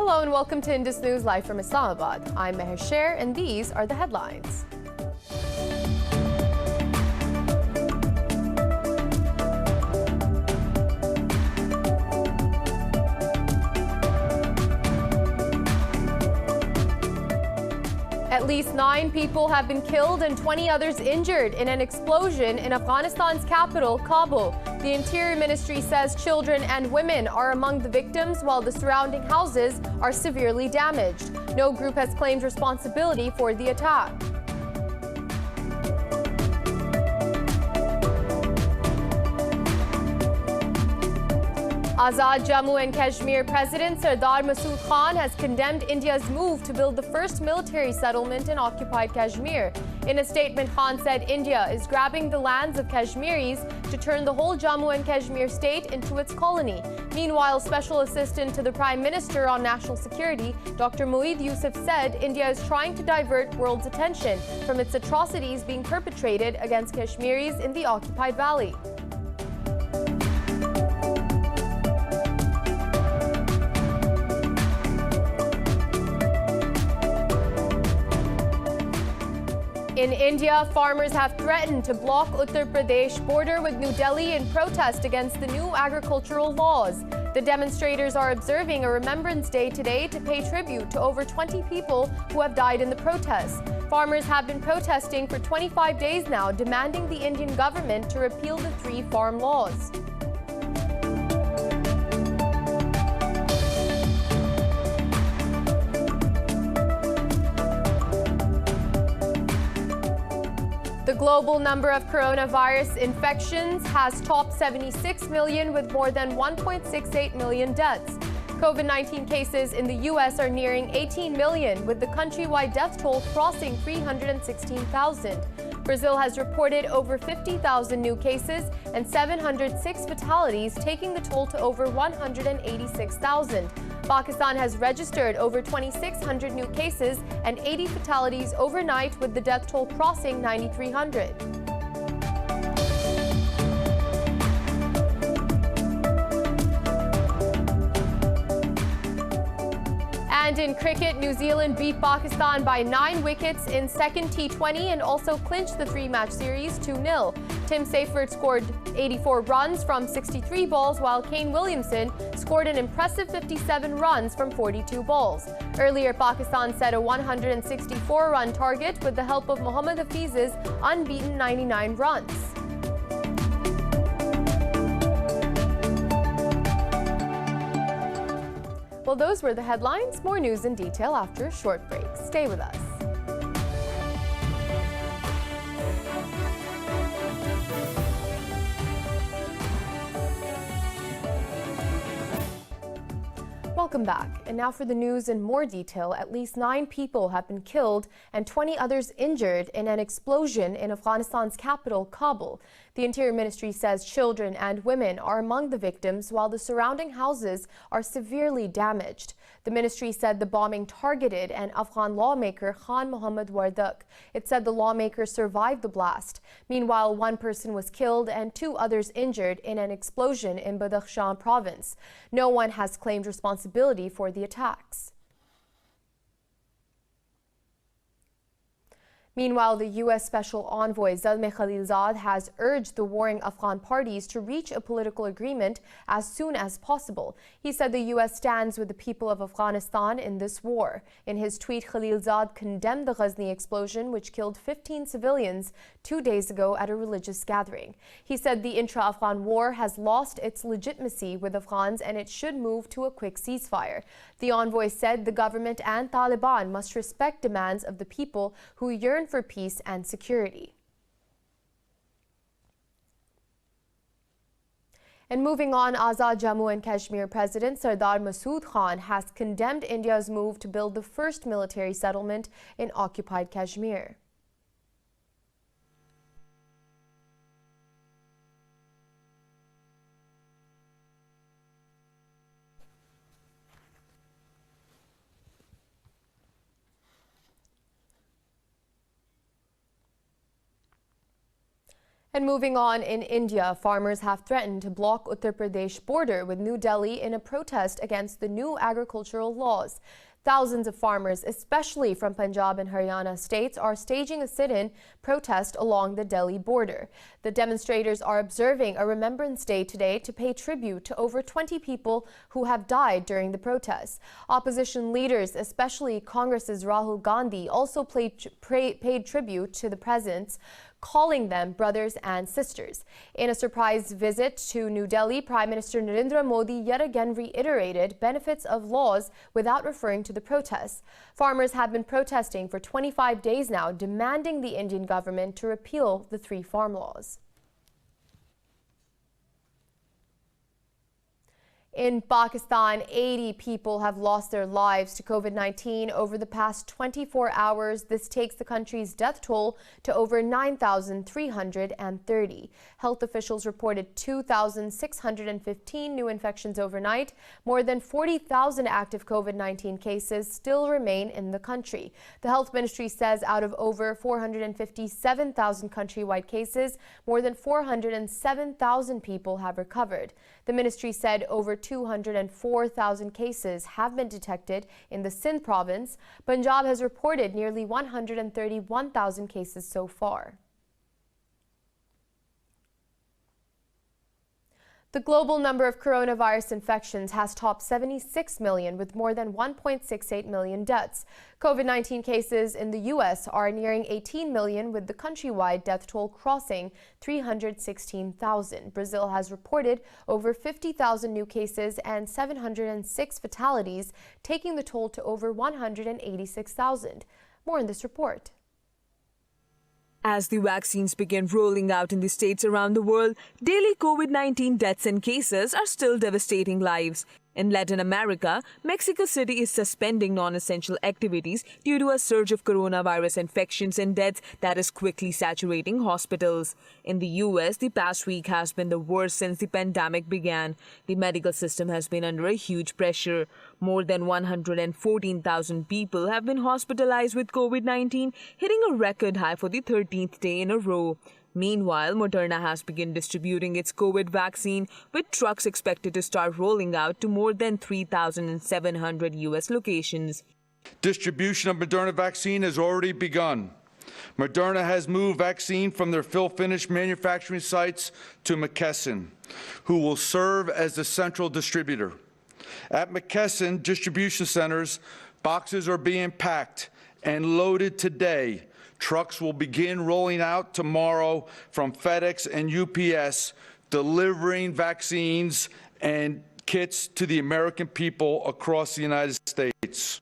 Hello and welcome to Indus News live from Islamabad. I'm Meher Sher and these are the headlines. At least 9 people have been killed and 20 others injured in an explosion in Afghanistan's capital, Kabul. The Interior Ministry says children and women are among the victims while the surrounding houses are severely damaged. No group has claimed responsibility for the attack. Azad Jammu and Kashmir President Sardar Masood Khan has condemned India's move to build the first military settlement in occupied Kashmir. In a statement, Khan said India is grabbing the lands of Kashmiris to turn the whole Jammu and Kashmir state into its colony. Meanwhile, Special Assistant to the Prime Minister on National Security, Dr. Moeed Yusuf, said India is trying to divert world's attention from its atrocities being perpetrated against Kashmiris in the occupied valley. In India, farmers have threatened to block Uttar Pradesh border with New Delhi in protest against the new agricultural laws. The demonstrators are observing a Remembrance Day today to pay tribute to over 20 people who have died in the protests. Farmers have been protesting for 25 days now, demanding the Indian government to repeal the 3 farm laws. The global number of coronavirus infections has topped 76 million with more than 1.68 million deaths. COVID-19 cases in the U.S. are nearing 18 million, with the countrywide death toll crossing 316,000. Brazil has reported over 50,000 new cases and 706 fatalities, taking the toll to over 186,000. Pakistan has registered over 2,600 new cases and 80 fatalities overnight, with the death toll crossing 9,300. And in cricket, New Zealand beat Pakistan by 9 wickets in second T20 and also clinched the 3-match series 2-0. Tim Seyfert scored 84 runs from 63 balls, while Kane Williamson scored an impressive 57 runs from 42 balls. Earlier, Pakistan set a 164-run target with the help of Mohammad Hafiz's unbeaten 99 runs. Well, those were the headlines. More news in detail after a short break. Stay with us. Welcome back. And now for the news in more detail. At least 9 people have been killed and 20 others injured in an explosion in Afghanistan's capital, Kabul. The Interior Ministry says children and women are among the victims while the surrounding houses are severely damaged. The ministry said the bombing targeted an Afghan lawmaker, Khan Mohammad Wardak. It said the lawmaker survived the blast. Meanwhile, 1 person was killed and 2 others injured in an explosion in Badakhshan province. No one has claimed responsibility for the attacks. Meanwhile, the U.S. Special Envoy Zalmay Khalilzad has urged the warring Afghan parties to reach a political agreement as soon as possible. He said the U.S. stands with the people of Afghanistan in this war. In his tweet, Khalilzad condemned the Ghazni explosion, which killed 15 civilians 2 days ago at a religious gathering. He said the intra-Afghan war has lost its legitimacy with Afghans and it should move to a quick ceasefire. The envoy said the government and Taliban must respect demands of the people who yearn for peace and security. And moving on, Azad Jammu and Kashmir President Sardar Masood Khan has condemned India's move to build the first military settlement in occupied Kashmir. And moving on, in India, farmers have threatened to block Uttar Pradesh border with New Delhi in a protest against the new agricultural laws. Thousands of farmers, especially from Punjab and Haryana states, are staging a sit-in protest along the Delhi border. The demonstrators are observing a Remembrance Day today to pay tribute to over 20 people who have died during the protests. Opposition leaders, especially Congress's Rahul Gandhi, also paid tribute to the presidents, calling them brothers and sisters. In a surprise visit to New Delhi, Prime Minister Narendra Modi yet again reiterated benefits of laws without referring to the protests. Farmers have been protesting for 25 days now, demanding the Indian government to repeal the 3 farm laws. In Pakistan, 80 people have lost their lives to COVID-19 over the past 24 hours. This takes the country's death toll to over 9,330. Health officials reported 2,615 new infections overnight. More than 40,000 active COVID-19 cases still remain in the country. The health ministry says out of over 457,000 countrywide cases, more than 407,000 people have recovered. The ministry said over 204,000 cases have been detected in the Sindh province. Punjab has reported nearly 131,000 cases so far. The global number of coronavirus infections has topped 76 million, with more than 1.68 million deaths. COVID-19 cases in the U.S. are nearing 18 million, with the countrywide death toll crossing 316,000. Brazil has reported over 50,000 new cases and 706 fatalities, taking the toll to over 186,000. More in this report. As the vaccines begin rolling out in the states around the world, daily COVID-19 deaths and cases are still devastating lives. In Latin America, Mexico City is suspending non-essential activities due to a surge of coronavirus infections and deaths that is quickly saturating hospitals. In the US, the past week has been the worst since the pandemic began. The medical system has been under a huge pressure. More than 114,000 people have been hospitalized with COVID-19, hitting a record high for the 13th day in a row. Meanwhile, Moderna has begun distributing its COVID vaccine, with trucks expected to start rolling out to more than 3,700 U.S. locations. Distribution of Moderna vaccine has already begun. Moderna has moved vaccine from their fill-finish manufacturing sites to McKesson, who will serve as the central distributor. At McKesson distribution centers, boxes are being packed and loaded today. Trucks will begin rolling out tomorrow from FedEx and UPS, delivering vaccines and kits to the American people across the United States.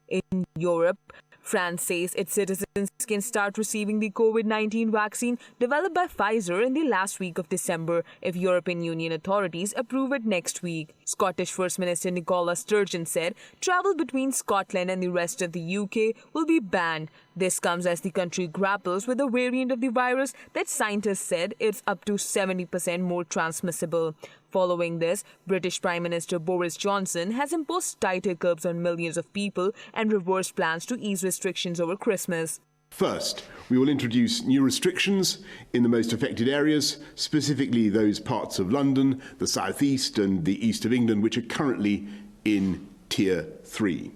In Europe, France says its citizens can start receiving the COVID-19 vaccine developed by Pfizer in the last week of December if European Union authorities approve it next week. Scottish First Minister Nicola Sturgeon said travel between Scotland and the rest of the UK will be banned. This comes as the country grapples with a variant of the virus that scientists said is up to 70% more transmissible. Following this, British Prime Minister Boris Johnson has imposed tighter curbs on millions of people and reversed plans to ease restrictions over Christmas. First, we will introduce new restrictions in the most affected areas, specifically those parts of London, the South East and the East of England, which are currently in Tier 3.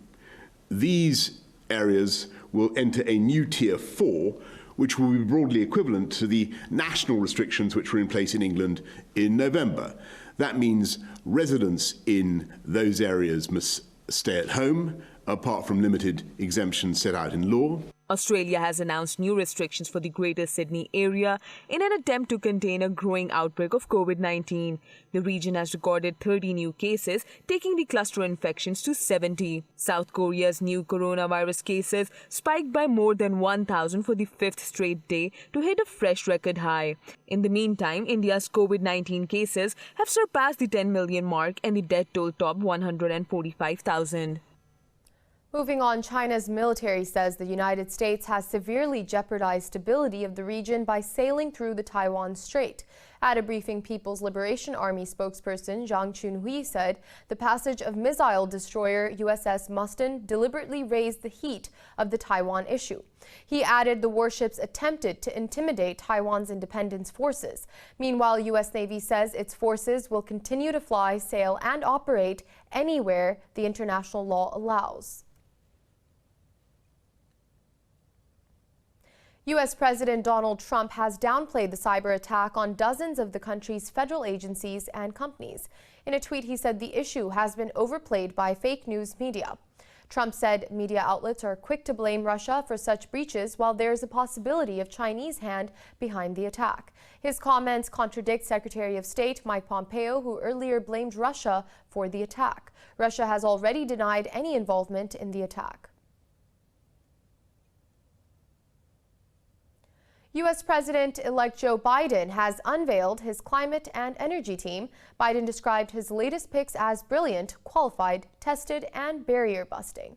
These areas will enter a new Tier 4, which will be broadly equivalent to the national restrictions which were in place in England in November. That means residents in those areas must stay at home, apart from limited exemptions set out in law. Australia has announced new restrictions for the Greater Sydney area in an attempt to contain a growing outbreak of COVID-19. The region has recorded 30 new cases, taking the cluster infections to 70. South Korea's new coronavirus cases spiked by more than 1,000 for the 5th straight day to hit a fresh record high. In the meantime, India's COVID-19 cases have surpassed the 10 million mark and the death toll topped 145,000. Moving on, China's military says the United States has severely jeopardized stability of the region by sailing through the Taiwan Strait. At a briefing, People's Liberation Army spokesperson Zhang Chunhui said the passage of missile destroyer USS Mustin deliberately raised the heat of the Taiwan issue. He added the warships attempted to intimidate Taiwan's independence forces. Meanwhile, U.S. Navy says its forces will continue to fly, sail, and operate anywhere the international law allows. U.S. President Donald Trump has downplayed the cyber attack on dozens of the country's federal agencies and companies. In a tweet, he said the issue has been overplayed by fake news media. Trump said media outlets are quick to blame Russia for such breaches, while there is a possibility of Chinese hand behind the attack. His comments contradict Secretary of State Mike Pompeo, who earlier blamed Russia for the attack. Russia has already denied any involvement in the attack. U.S. President-elect Joe Biden has unveiled his climate and energy team. Biden described his latest picks as brilliant, qualified, tested, and barrier-busting.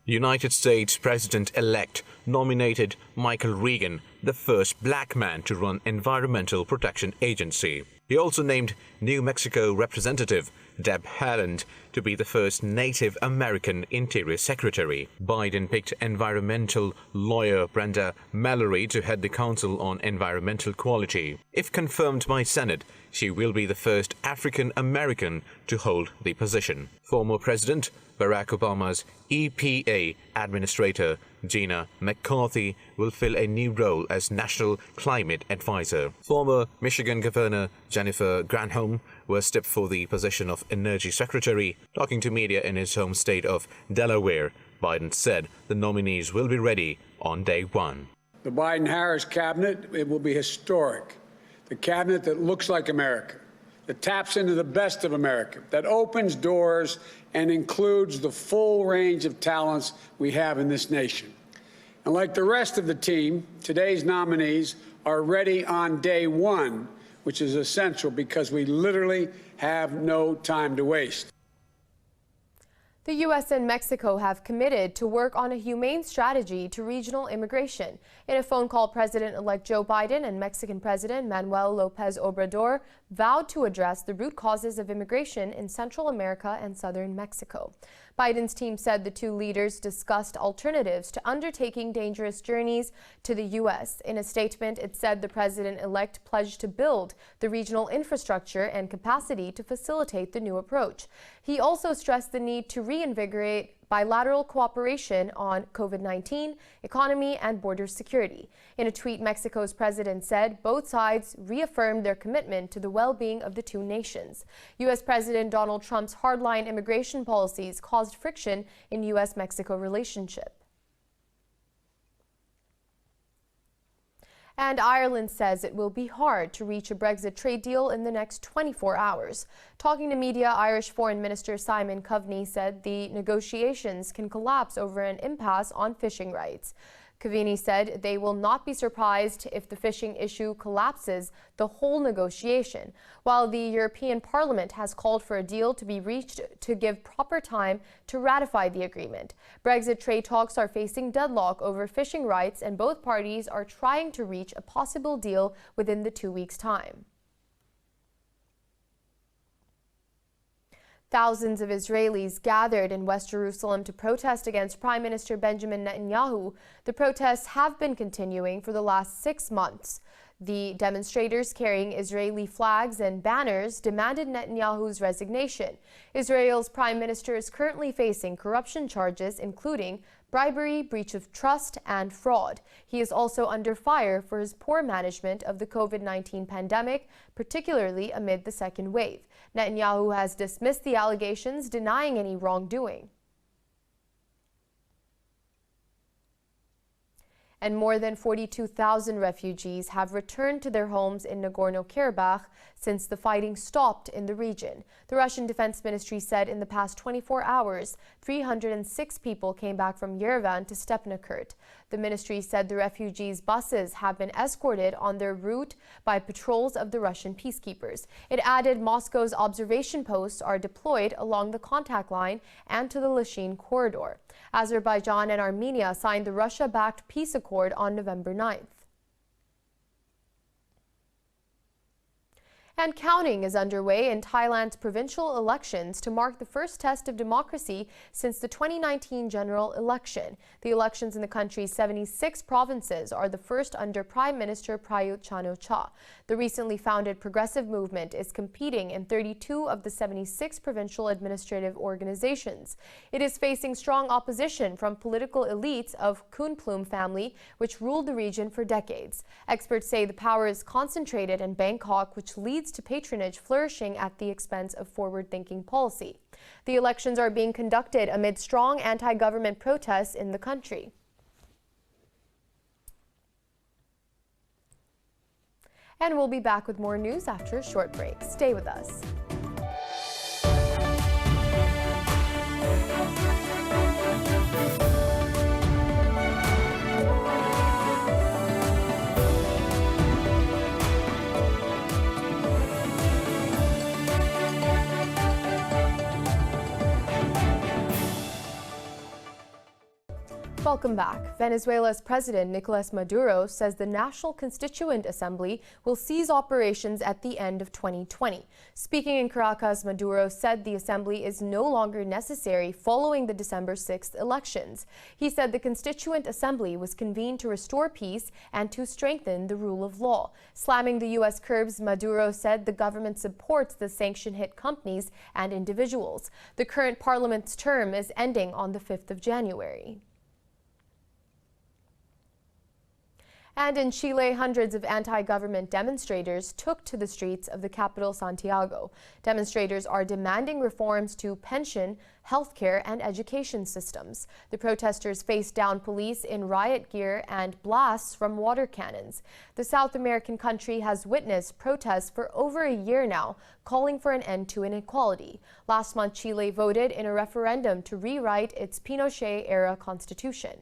United States President-elect nominated Michael Regan, the first black man to run Environmental Protection Agency. He also named New Mexico Representative Deb Haaland to be the first Native American Interior Secretary. Biden picked environmental lawyer Brenda Mallory to head the Council on Environmental Quality. If confirmed by Senate, she will be the first African American to hold the position. Former President Barack Obama's EPA Administrator Gina McCarthy will fill a new role as National Climate Advisor. Former Michigan Governor Jennifer Granholm was stepped for the position of Energy Secretary. Talking to media in his home state of Delaware, Biden said the nominees will be ready on day one. The Biden-Harris cabinet, it will be historic. The cabinet that looks like America, that taps into the best of America, that opens doors and includes the full range of talents we have in this nation. And like the rest of the team, today's nominees are ready on day one, which is essential because we literally have no time to waste. The U.S. and Mexico have committed to work on a humane strategy to regional immigration. In a phone call, President-elect Joe Biden and Mexican President Manuel López Obrador vowed to address the root causes of immigration in Central America and southern Mexico. Biden's team said the two leaders discussed alternatives to undertaking dangerous journeys to the U.S. In a statement, it said the president-elect pledged to build the regional infrastructure and capacity to facilitate the new approach. He also stressed the need to reinvigorate bilateral cooperation on COVID-19, economy, and border security. In a tweet, Mexico's president said both sides reaffirmed their commitment to the well-being of the two nations. U.S. President Donald Trump's hardline immigration policies caused friction in U.S.-Mexico relationship. And Ireland says it will be hard to reach a Brexit trade deal in the next 24 hours. Talking to media, Irish Foreign Minister Simon Coveney said the negotiations can collapse over an impasse on fishing rights. Coveney said they will not be surprised if the fishing issue collapses the whole negotiation, while the European Parliament has called for a deal to be reached to give proper time to ratify the agreement. Brexit trade talks are facing deadlock over fishing rights, and both parties are trying to reach a possible deal within the 2 weeks' time. Thousands of Israelis gathered in West Jerusalem to protest against Prime Minister Benjamin Netanyahu. The protests have been continuing for the last 6 months. The demonstrators, carrying Israeli flags and banners, demanded Netanyahu's resignation. Israel's prime minister is currently facing corruption charges, including bribery, breach of trust, and fraud. He is also under fire for his poor management of the COVID-19 pandemic, particularly amid the second wave. Netanyahu has dismissed the allegations, denying any wrongdoing. And more than 42,000 refugees have returned to their homes in Nagorno-Karabakh since the fighting stopped in the region. The Russian Defense Ministry said in the past 24 hours, 306 people came back from Yerevan to Stepnakert. The ministry said the refugees' buses have been escorted on their route by patrols of the Russian peacekeepers. It added Moscow's observation posts are deployed along the contact line and to the Lachin corridor. Azerbaijan and Armenia signed the Russia-backed peace accord on November 9th. And counting is underway in Thailand's provincial elections to mark the first test of democracy since the 2019 general election. The elections in the country's 76 provinces are the first under Prime Minister Prayut Chan-o-cha. The recently founded Progressive Movement is competing in 32 of the 76 provincial administrative organizations. It is facing strong opposition from political elites of Khun Plum family, which ruled the region for decades. Experts say the power is concentrated in Bangkok, which leads to patronage flourishing at the expense of forward-thinking policy. The elections are being conducted amid strong anti-government protests in the country. And we'll be back with more news after a short break. Stay with us. Welcome back. Venezuela's President Nicolas Maduro says the National Constituent Assembly will cease operations at the end of 2020. Speaking in Caracas, Maduro said the assembly is no longer necessary following the December 6th elections. He said the Constituent Assembly was convened to restore peace and to strengthen the rule of law. Slamming the U.S. curbs, Maduro said the government supports the sanction-hit companies and individuals. The current parliament's term is ending on the 5th of January. And in Chile, hundreds of anti-government demonstrators took to the streets of the capital, Santiago. Demonstrators are demanding reforms to pension, healthcare, and education systems. The protesters faced down police in riot gear and blasts from water cannons. The South American country has witnessed protests for over a year now, calling for an end to inequality. Last month, Chile voted in a referendum to rewrite its Pinochet-era constitution.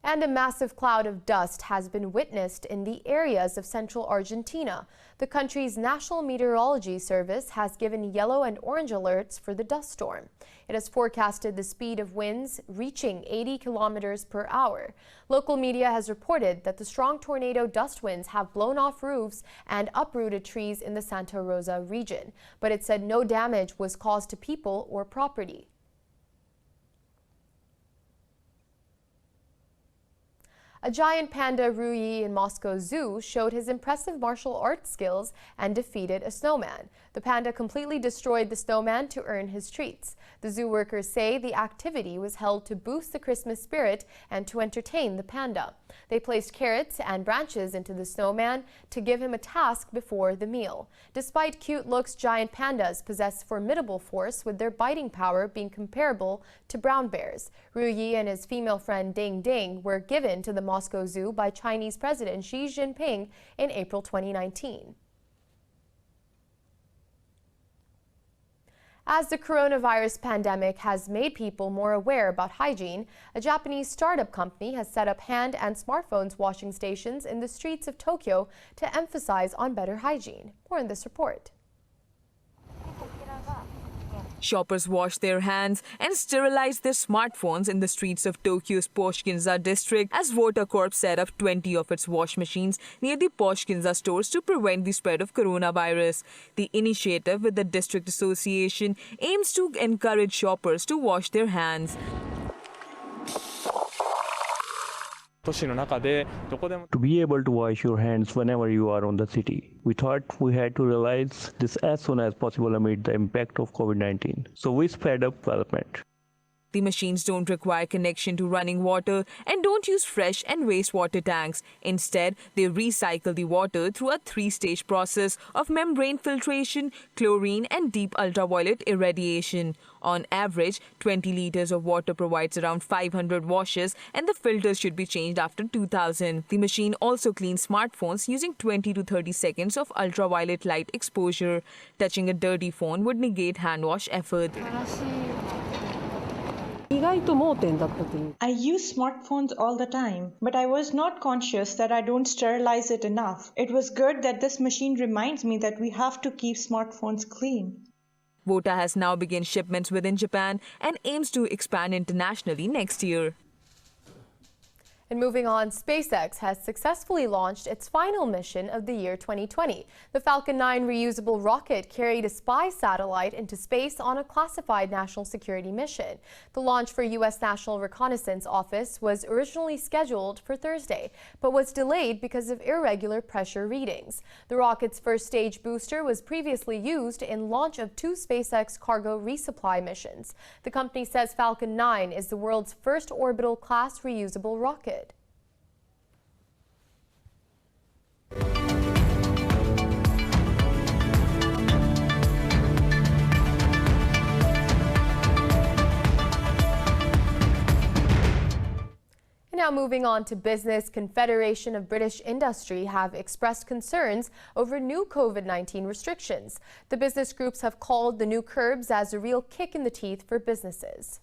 And a massive cloud of dust has been witnessed in the areas of central Argentina. The country's National Meteorology Service has given yellow and orange alerts for the dust storm. It has forecasted the speed of winds reaching 80 kilometers per hour. Local media has reported that the strong tornado dust winds have blown off roofs and uprooted trees in the Santa Rosa region, but it said no damage was caused to people or property. A giant panda, Ruyi, in Moscow Zoo showed his impressive martial arts skills and defeated a snowman. The panda completely destroyed the snowman to earn his treats. The zoo workers say the activity was held to boost the Christmas spirit and to entertain the panda. They placed carrots and branches into the snowman to give him a task before the meal. Despite cute looks, giant pandas possess formidable force, with their biting power being comparable to brown bears. Ruyi and his female friend Ding Ding were given to the Moscow Zoo by Chinese President Xi Jinping in April 2019. As the coronavirus pandemic has made people more aware about hygiene, a Japanese startup company has set up hand and smartphones washing stations in the streets of Tokyo to emphasize on better hygiene. More in this report. Shoppers wash their hands and sterilize their smartphones in the streets of Tokyo's Posh Ginza district as Water Corp set up 20 of its wash machines near the Posh Ginza stores to prevent the spread of coronavirus. The initiative with the district association aims to encourage shoppers to wash their hands. To be able to wash your hands whenever you are on the city. We thought we had to realize this as soon as possible amid the impact of COVID-19. So we sped up development. The machines don't require connection to running water and don't use fresh and wastewater tanks. Instead, they recycle the water through a 3-stage process of membrane filtration, chlorine, and deep ultraviolet irradiation. On average, 20 liters of water provides around 500 washes, and the filters should be changed after 2000. The machine also cleans smartphones using 20 to 30 seconds of ultraviolet light exposure. Touching a dirty phone would negate hand wash effort. と盲点だったという。 I use smartphones all the time, but I was not conscious that I don't sterilize it enough. It was good that this machine reminds me that we have to keep smartphones clean. VOTA has now begun shipments within Japan and aims to expand internationally next year. And moving on, SpaceX has successfully launched its final mission of the year 2020. The Falcon 9 reusable rocket carried a spy satellite into space on a classified national security mission. The launch for U.S. National Reconnaissance Office was originally scheduled for Thursday, but was delayed because of irregular pressure readings. The rocket's first stage booster was previously used in launch of 2 SpaceX cargo resupply missions. The company says Falcon 9 is the world's first orbital class reusable rocket. Now moving on to business, Confederation of British Industry have expressed concerns over new COVID-19 restrictions. The business groups have called the new curbs as a real kick in the teeth for businesses.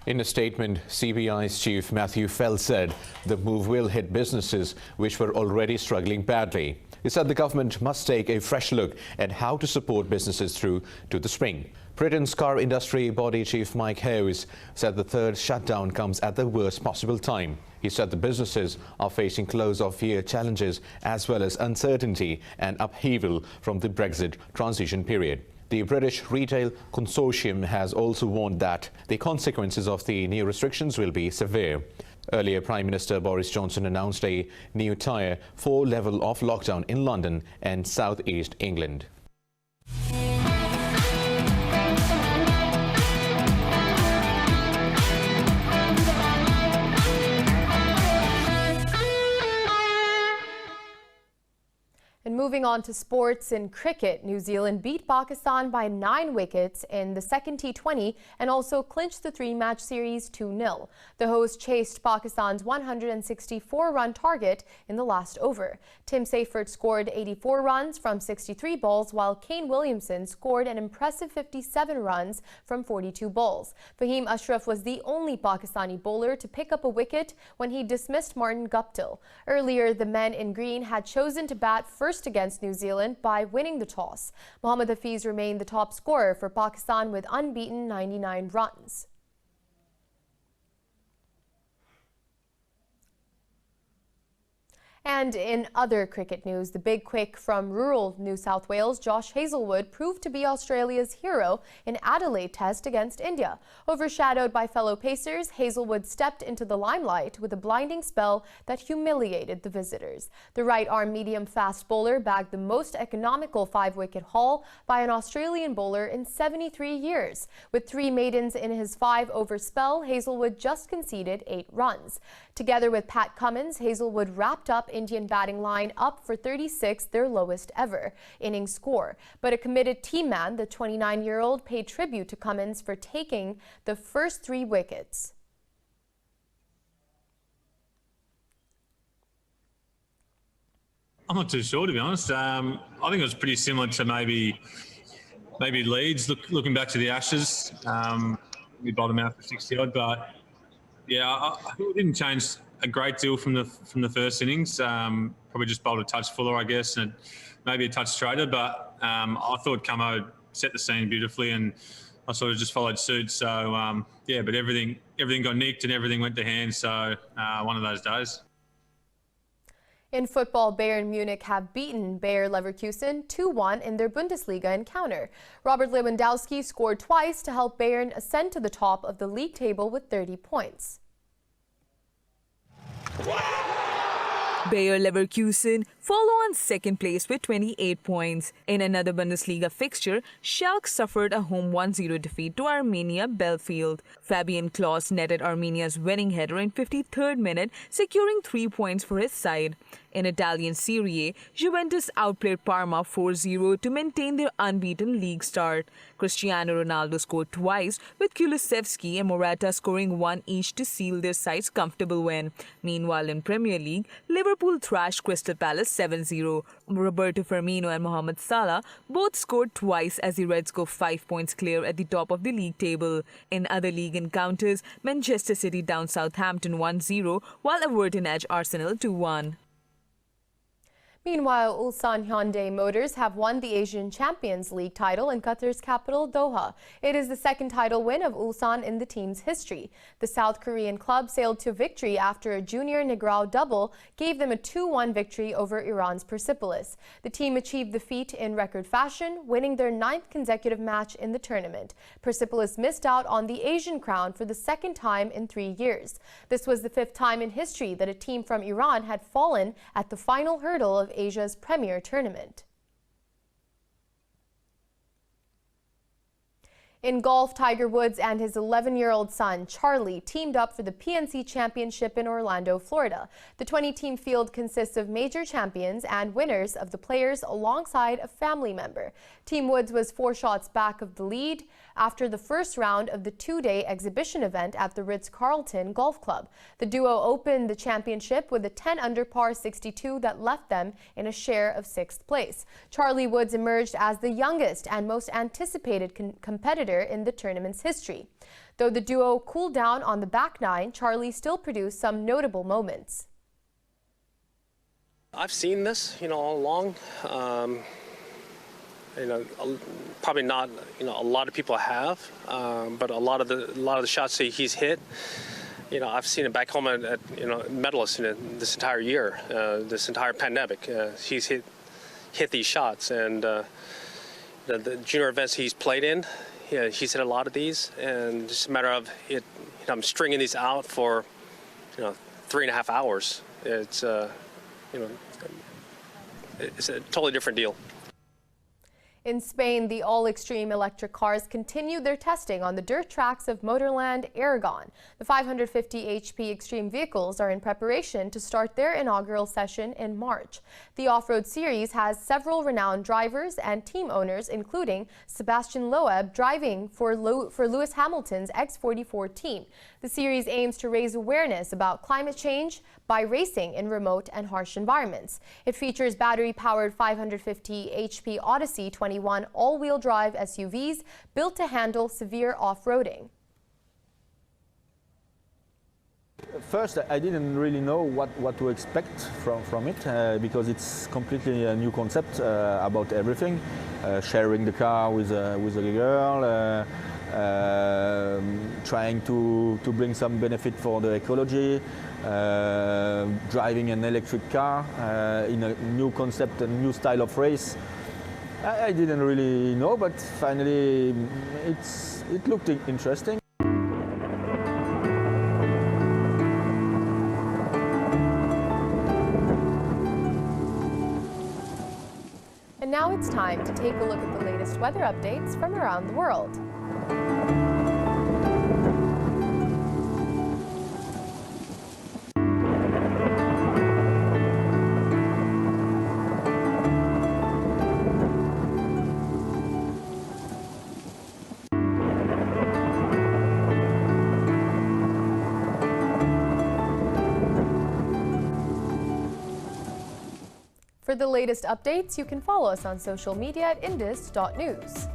In a statement, CBI's chief Matthew Fell said the move will hit businesses which were already struggling badly. He said the government must take a fresh look at how to support businesses through to the spring. Britain's car industry body chief Mike Hawes said the third shutdown comes at the worst possible time. He said the businesses are facing close-of-year challenges as well as uncertainty and upheaval from the Brexit transition period. The British Retail Consortium has also warned that the consequences of the new restrictions will be severe. Earlier, Prime Minister Boris Johnson announced a new Tier 4 level of lockdown in London and South East England. And moving on to sports and cricket, New Zealand beat Pakistan by 9 wickets in the second T20 and also clinched the 3-match series 2-0. The hosts chased Pakistan's 164-run target in the last over. Tim Seyfert scored 84 runs from 63 balls, while Kane Williamson scored an impressive 57 runs from 42 balls. Fahim Ashraf was the only Pakistani bowler to pick up a wicket when he dismissed Martin Guptill. Earlier, the men in green had chosen to bat first against New Zealand by winning the toss. Mohammad Hafiz remained the top scorer for Pakistan with unbeaten 99 runs. And in other cricket news, the big quick from rural New South Wales, Josh Hazlewood, proved to be Australia's hero in Adelaide Test against India. Overshadowed by fellow pacers, Hazlewood stepped into the limelight with a blinding spell that humiliated the visitors. The right-arm medium-fast bowler bagged the most economical 5-wicket haul by an Australian bowler in 73 years. With 3 maidens in his 5-over spell, Hazlewood just conceded 8 runs. Together with Pat Cummins, Hazlewood wrapped up Indian batting line up for 36, their lowest ever innings score. But a committed team man, the 29-year-old, paid tribute to Cummins for taking the first 3 wickets. I'm not too sure, to be honest. I think it was pretty similar to maybe Leeds. Looking back to the Ashes, we bowled them out for 60 odd, but yeah, I think it didn't change a great deal from the first innings. Probably just bowled a touch fuller, I guess, and maybe a touch straighter. But I thought Camo set the scene beautifully, and I sort of just followed suit. So yeah, but everything got nicked and everything went to hand. So one of those days. In football, Bayern Munich have beaten Bayer Leverkusen 2-1 in their Bundesliga encounter. Robert Lewandowski scored twice to help Bayern ascend to the top of the league table with 30 points. Bayer Leverkusen follow on second place with 28 points. In another Bundesliga fixture, Schalke suffered a home 1-0 defeat to Arminia Bielefeld. Fabian Klos netted Arminia's winning header in 53rd minute, securing 3 points for his side. In Italian Serie A, Juventus outplayed Parma 4-0 to maintain their unbeaten league start. Cristiano Ronaldo scored twice, with Kulusevski and Morata scoring one each to seal their side's comfortable win. Meanwhile, in Premier League, Liverpool thrashed Crystal Palace 7-0. Roberto Firmino and Mohamed Salah both scored twice as the Reds go 5 points clear at the top of the league table. In other league encounters, Manchester City down Southampton 1-0, while Everton edge Arsenal 2-1. Meanwhile, Ulsan Hyundai Motors have won the Asian Champions League title in Qatar's capital, Doha. It is the second title win of Ulsan in the team's history. The South Korean club sailed to victory after a junior Negrao double gave them a 2-1 victory over Iran's Persepolis. The team achieved the feat in record fashion, winning their 9th consecutive match in the tournament. Persepolis missed out on the Asian crown for the second time in 3 years. This was the 5th time in history that a team from Iran had fallen at the final hurdle of Asia's premier tournament. In golf, Tiger Woods and his 11-year-old son, Charlie, teamed up for the PNC Championship in Orlando, Florida. The 20-team field consists of major champions and winners of the Players alongside a family member. Team Woods was 4 shots back of the lead after the first round of the 2-day exhibition event at the Ritz-Carlton Golf Club. The duo opened the championship with a 10-under par 62 that left them in a share of 6th place. Charlie Woods emerged as the youngest and most anticipated competitor in the tournament's history. Though the duo cooled down on the back nine, Charlie still produced some notable moments. I've seen this, all along. Probably not, a lot of people have, but a lot of the shots that he's hit, I've seen it back home at medalists in this entire year, this entire pandemic. He's hit these shots, and the junior events he's played in, he's hit a lot of these, and it's just a matter of it. I'm stringing these out for 3.5 hours. It's it's a totally different deal. In Spain, the all-extreme electric cars continued their testing on the dirt tracks of Motorland Aragon. The 550 HP extreme vehicles are in preparation to start their inaugural session in March. The off-road series has several renowned drivers and team owners, including Sebastian Loeb driving for Lewis Hamilton's X44 team. The series aims to raise awareness about climate change by racing in remote and harsh environments. It features battery-powered 550 HP Odyssey 21 all-wheel drive SUVs built to handle severe off-roading. First, I didn't really know what to expect from it because it's completely a new concept about everything. Sharing the car with a girl, trying to bring some benefit for the ecology, driving an electric car in a new concept, a new style of race. I didn't really know, but finally it looked interesting. And now it's time to take a look at the latest weather updates from around the world. For the latest updates, you can follow us on social media at indus.news.